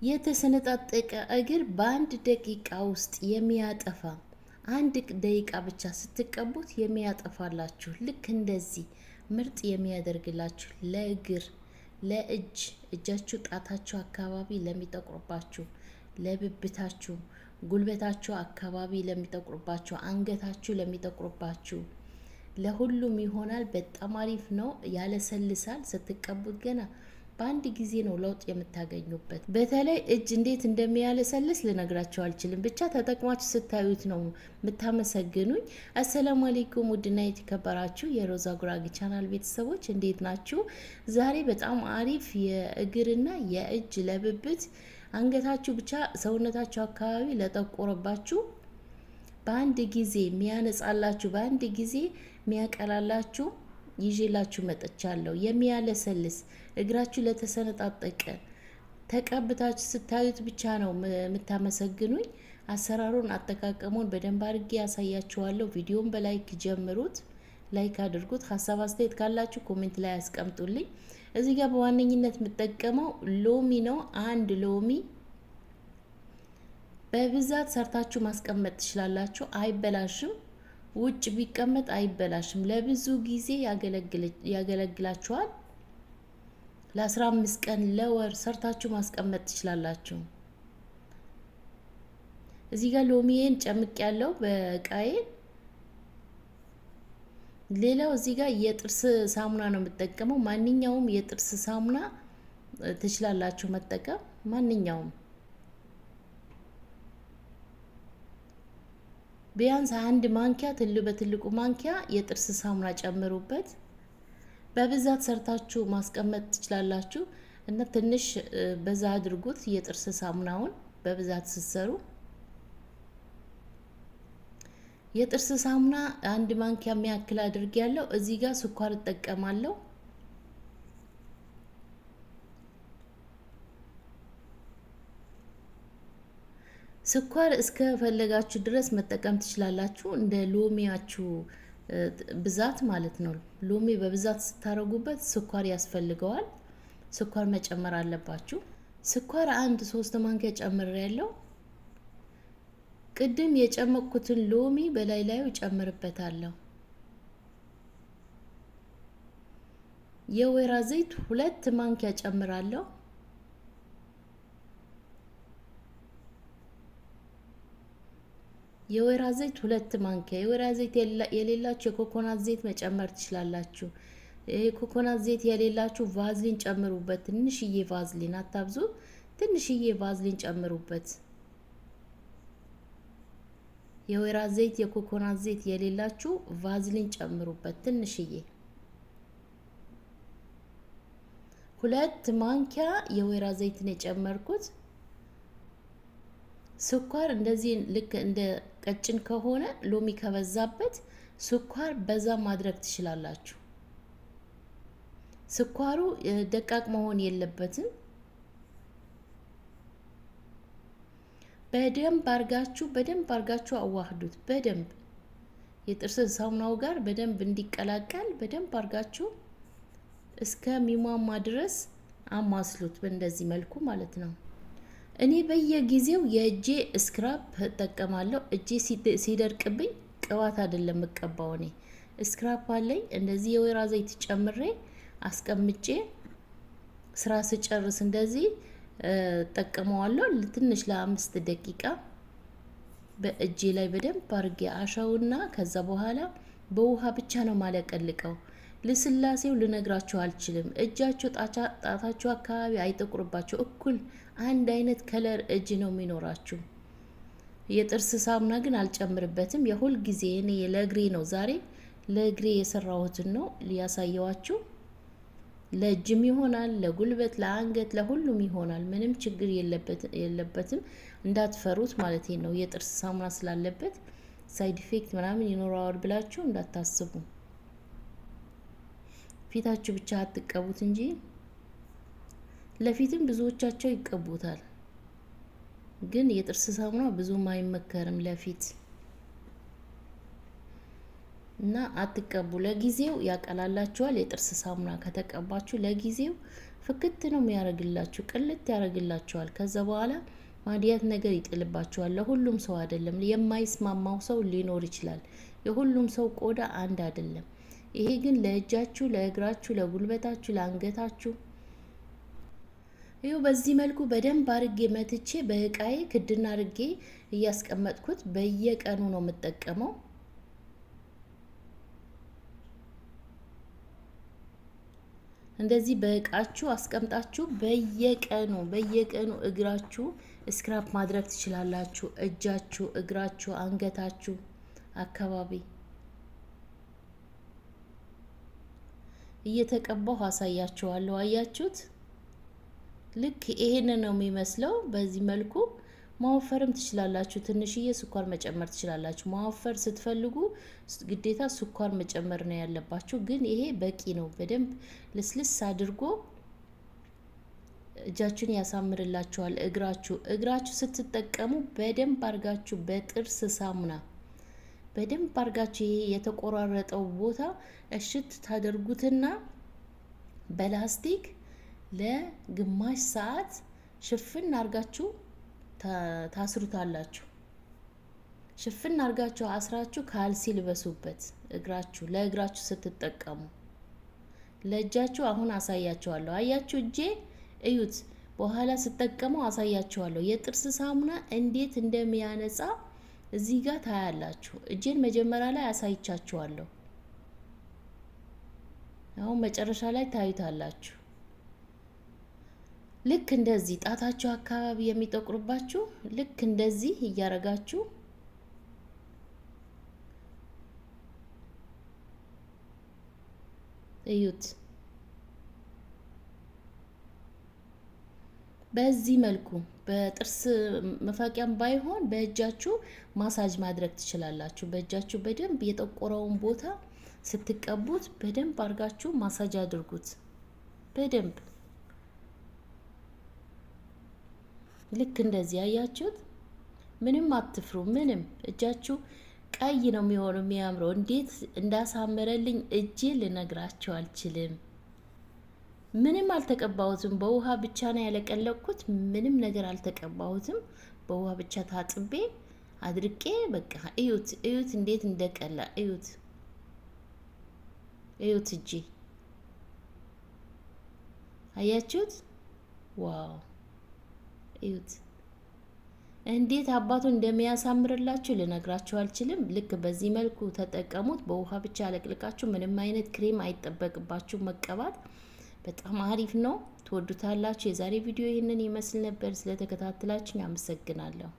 የተሰነጣጠቀ እግር በአንድ ደቂቃ ውስጥ የሚያጠፋ አንድ ደቂቃ ብቻ ስትቀቡት የሚያጠፋላችሁ ልክ እንደዚህ ምርጥ የሚያደርግላችሁ ለእግር ለእጅ እጃችሁ ጣታችሁ አካባቢ ለሚጠቁርባችሁ ለብብታችሁ ጉልበታችሁ አካባቢ ለሚጠቁርባችሁ አንገታችሁ ለሚጠቁርባችሁ ለሁሉም ይሆናል። በጣም አሪፍ ነው። ያለሰልሳል። ስትቀቡት ገና በአንድ ጊዜ ነው ለውጥ የምታገኙበት። በተለይ እጅ እንዴት እንደሚያለሰልስ ልነግራቸው አልችልም። ብቻ ተጠቅማችሁ ስታዩት ነው የምታመሰግኑኝ። አሰላሙ አለይኩም ውድና የተከበራችሁ የሮዛ ጉራጌ ቻናል ቤተሰቦች እንዴት ናችሁ? ዛሬ በጣም አሪፍ የእግርና የእጅ ለብብት አንገታችሁ ብቻ ሰውነታችሁ አካባቢ ለጠቆረባችሁ በአንድ ጊዜ የሚያነጻላችሁ በአንድ ጊዜ የሚያቀላላችሁ ይዤላችሁ መጥቻለሁ። የሚያለሰልስ እግራችሁ ለተሰነጣጠቀ ተቀብታችሁ ስታዩት ብቻ ነው የምታመሰግኑኝ። አሰራሩን አጠቃቀሙን በደንብ አድርጌ ያሳያችኋለሁ። ቪዲዮን በላይክ ጀምሩት፣ ላይክ አድርጉት። ሀሳብ አስተያየት ካላችሁ ኮሜንት ላይ ያስቀምጡልኝ። እዚህ ጋር በዋነኝነት የምጠቀመው ሎሚ ነው። አንድ ሎሚ በብዛት ሰርታችሁ ማስቀመጥ ትችላላችሁ። አይበላሽም። ውጭ ቢቀመጥ አይበላሽም። ለብዙ ጊዜ ያገለግላችኋል። ለ15 ቀን ለወር ሰርታችሁ ማስቀመጥ ትችላላችሁ። እዚህ ጋር ሎሚዬን ጨምቅ ያለው በቃዬ። ሌላው እዚህ ጋር የጥርስ ሳሙና ነው የምጠቀመው። ማንኛውም የጥርስ ሳሙና ትችላላችሁ መጠቀም ማንኛውም። ቢያንስ አንድ ማንኪያ በትልቁ ማንኪያ የጥርስ ሳሙና ጨምሩበት። በብዛት ሰርታችሁ ማስቀመጥ ትችላላችሁ እና ትንሽ በዛ አድርጉት። የጥርስ ሳሙናውን በብዛት ስትሰሩ የጥርስ ሳሙና አንድ ማንኪያ የሚያክል አድርጌያለሁ። እዚህ ጋር ስኳር እጠቀማለሁ። ስኳር እስከ ፈለጋችሁ ድረስ መጠቀም ትችላላችሁ፣ እንደ ሎሚያችሁ ብዛት ማለት ነው። ሎሚ በብዛት ስታረጉበት ስኳር ያስፈልገዋል። ስኳር መጨመር አለባችሁ። ስኳር 3 ማንኪያ ጨምሬያለሁ። ቅድም የጨመቅኩትን ሎሚ በላይ ጨምርበታለሁ። የወይራ ዘይት 2 ማንኪያ ጨምራለሁ። የወይራ ዘይት 2 ማንኪያ። የወይራ ዘይት የሌላችሁ የኮኮናት ዘይት መጨመር ትችላላችሁ። የኮኮናት ዘይት የሌላችሁ ቫዝሊን ጨምሩበት። ትንሽዬ ቫዝሊን አታብዙ፣ ትንሽዬ ቫዝሊን ጨምሩበት። የወይራ ዘይት የኮኮናት ዘይት የሌላችሁ ቫዝሊን ጨምሩበት ትንሽዬ። 2 ማንኪያ የወይራ ዘይት ነው የጨመርኩት። ስኳር እንደዚህ ልክ እንደ ቀጭን ከሆነ ሎሚ ከበዛበት ስኳር በዛ ማድረግ ትችላላችሁ። ስኳሩ ደቃቅ መሆን የለበትም። በደንብ አርጋችሁ አዋህዱት። በደንብ የጥርስ ሳሙናው ጋር በደንብ እንዲቀላቀል በደንብ አርጋችሁ እስከሚሟማ ድረስ አማስሉት። በእንደዚህ መልኩ ማለት ነው። እኔ በየጊዜው የእጄ ስክራፕ እጠቀማለሁ። እጄ ሲደርቅብኝ ቅባት አይደለም የምቀባው። እኔ ስክራፕ አለኝ። እንደዚህ የወይራ ዘይት ጨምሬ አስቀምጬ ስራ ስጨርስ እንደዚህ እጠቀመዋለሁ። ትንሽ ለ5 ደቂቃ በእጄ ላይ በደንብ አርጌ አሻውና ከዛ በኋላ በውሃ ብቻ ነው ማለቀልቀው። ልስላሴው ልነግራችሁ አልችልም። እጃችሁ ጣታችሁ አካባቢ አይጠቁርባችሁ። እኩል አንድ አይነት ከለር እጅ ነው የሚኖራችሁ። የጥርስ ሳሙና ግን አልጨምርበትም። የሁል ጊዜ እኔ ለእግሬ ነው። ዛሬ ለእግሬ የሰራሁትን ነው ሊያሳየዋችሁ። ለእጅም ይሆናል፣ ለጉልበት፣ ለአንገት፣ ለሁሉም ይሆናል። ምንም ችግር የለበትም። እንዳትፈሩት ማለት ነው። የጥርስ ሳሙና ስላለበት ሳይድ ኢፌክት ምናምን ይኖረዋል ብላችሁ እንዳታስቡ። ፊታችሁ ብቻ አትቀቡት እንጂ ለፊትም ብዙዎቻቸው ይቀቡታል። ግን የጥርስ ሳሙና ብዙም አይመከርም ለፊት እና አትቀቡ። ለጊዜው ያቀላላችኋል። የጥርስ ሳሙና ከተቀባችሁ ለጊዜው ፍክት ነው የሚያደርግላችሁ፣ ቅልት ያደርግላችኋል። ከዛ በኋላ ማዲያት ነገር ይጥልባችኋል። ለሁሉም ሰው አይደለም፣ የማይስማማው ሰው ሊኖር ይችላል። የሁሉም ሰው ቆዳ አንድ አይደለም። ይሄ ግን ለእጃችሁ፣ ለእግራችሁ፣ ለጉልበታችሁ፣ ለአንገታችሁ ይኸው በዚህ መልኩ በደንብ አርጌ መትቼ በእቃዬ ክድና አርጌ እያስቀመጥኩት በየቀኑ ነው የምጠቀመው። እንደዚህ በእቃችሁ አስቀምጣችሁ በየቀኑ እግራችሁ ስክራፕ ማድረግ ትችላላችሁ። እጃችሁ፣ እግራችሁ፣ አንገታችሁ አካባቢ እየተቀባሁ አሳያችኋለሁ። አያችሁት? ልክ ይሄን ነው የሚመስለው። በዚህ መልኩ ማወፈርም ትችላላችሁ። ትንሽዬ ስኳር መጨመር ትችላላችሁ። ማወፈር ስትፈልጉ ግዴታ ስኳር መጨመር ነው ያለባችሁ፣ ግን ይሄ በቂ ነው። በደንብ ልስልስ አድርጎ እጃችሁን ያሳምርላችኋል። እግራችሁ ስትጠቀሙ በደንብ አርጋችሁ በጥርስ ሳሙና በደንብ አርጋችሁ ይሄ የተቆራረጠው ቦታ እሽት ታደርጉትና በላስቲክ ለግማሽ ሰዓት ሽፍን አርጋችሁ ታስሩታላችሁ። ሽፍን አርጋችሁ አስራችሁ ካልሲ ልበሱበት። ለእግራችሁ ስትጠቀሙ። ለእጃችሁ አሁን አሳያችኋለሁ። አያችሁ እጄ እዩት። በኋላ ስትጠቀሙ አሳያችኋለሁ። የጥርስ ሳሙና እንዴት እንደሚያነጻ እዚህ ጋር ታያላችሁ። እጄን መጀመሪያ ላይ አሳይቻችኋለሁ። አሁን መጨረሻ ላይ ታዩታላችሁ። ልክ እንደዚህ ጣታችሁ አካባቢ የሚጠቁርባችሁ ልክ እንደዚህ እያረጋችሁ እዩት። በዚህ መልኩ በጥርስ መፋቂያም ባይሆን በእጃችሁ ማሳጅ ማድረግ ትችላላችሁ። በእጃችሁ በደንብ የጠቆረውን ቦታ ስትቀቡት በደንብ አርጋችሁ ማሳጅ አድርጉት። በደንብ ልክ እንደዚህ አያችሁት? ምንም አትፍሩ። ምንም እጃችሁ ቀይ ነው የሚያምረው። እንዴት እንዳሳመረልኝ እጄ ልነግራችሁ አልችልም። ምንም አልተቀባሁትም። በውሃ ብቻ ነው ያለቀለቅኩት። ምንም ነገር አልተቀባሁትም። በውሃ ብቻ ታጥቤ አድርቄ በቃ እዩት፣ እዩት እንዴት እንደቀላ እዩት፣ እዩት እጄ አያችሁት? ዋው እዩት እንዴት አባቱ እንደሚያሳምርላችሁ ልነግራችሁ አልችልም። ልክ በዚህ መልኩ ተጠቀሙት። በውሃ ብቻ አለቅልቃችሁ ምንም አይነት ክሬም አይጠበቅባችሁ መቀባት። በጣም አሪፍ ነው። ትወዱታላችሁ። የዛሬ ቪዲዮ ይህንን ይመስል ነበር። ስለተከታተላችሁ አመሰግናለሁ።